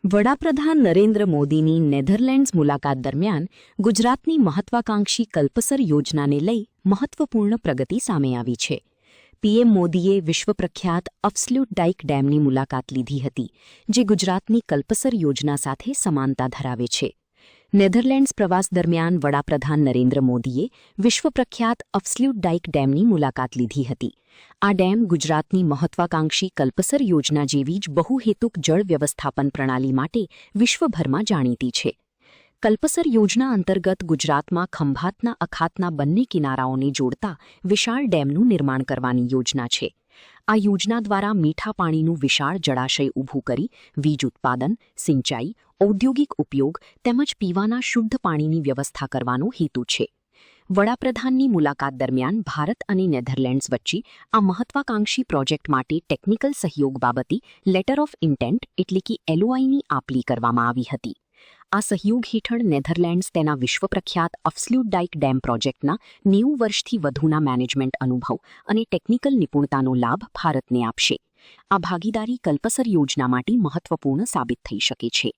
વડાપ્રધાન નરેન્દ્ર મોદીની નેધરલેન્ડ્સ મુલાકાત દરમિયાન ગુજરાતની મહત્વાકાંક્ષી કલ્પસર યોજનાને લઈ મહત્વપૂર્ણ પ્રગતિ સામે આવી છે. પીએમ મોદીએ વિશ્વપ્રખ્યાત અફસ્લ્યુટ ડાઇક ડેમની મુલાકાત લીધી હતી, જે ગુજરાતની કલ્પસર યોજના સાથે સમાનતા ધરાવે છે. નેધરલેન્ડ્સ પ્રવાસ દરમિયાન વડાપ્રધાન નરેન્દ્ર મોદીએ વિશ્વપ્રખ્યાત અફસ્લ્યુટ ડાઇક ડેમની મુલાકાત લીધી હતી. આ ડેમ ગુજરાતની મહત્વાકાંક્ષી કલ્પસર યોજના જેવી જ બહુહેતુક જળ વ્યવસ્થાપન પ્રણાલી માટે વિશ્વભરમાં જાણીતી છે. કલ્પસર યોજના અંતર્ગત ગુજરાતમાં ખંભાતના અખાતના બંને કિનારાઓને જોડતા વિશાળ ડેમનું નિર્માણ કરવાની યોજના છે. આ યોજના દ્વારા મીઠા પાણીનું વિશાળ જળાશય ઊભું કરી વીજ ઉત્પાદન, સિંચાઈ, ઔદ્યોગિક ઉપયોગ તેમજ પીવાના શુદ્ધ પાણીની વ્યવસ્થા કરવાનો હેતુ છે. વડાપ્રધાનની મુલાકાત દરમિયાન ભારત અને નેધરલેન્ડ્સ વચ્ચે આ મહત્વાકાંક્ષી પ્રોજેક્ટ માટે ટેકનિકલ સહયોગ બાબતે લેટર ઓફ ઇન્ટેન્ટ એટલે કે LOIની આપલી કરવામાં આવી હતી. આ સહયોગ હેઠળ નેધરલેન્ડ્સ તેના વિશ્વપ્રખ્યાત અફસ્લ્યુટ ડાઇક ડેમ પ્રોજેક્ટના 90 વર્ષથી વધુના મેનેજમેન્ટ અનુભવ અને ટેકનિકલ નિપુણતાનો લાભ ભારતને આપશે. આ ભાગીદારી કલ્પસર યોજના માટે મહત્વપૂર્ણ સાબિત થઈ શકે છે.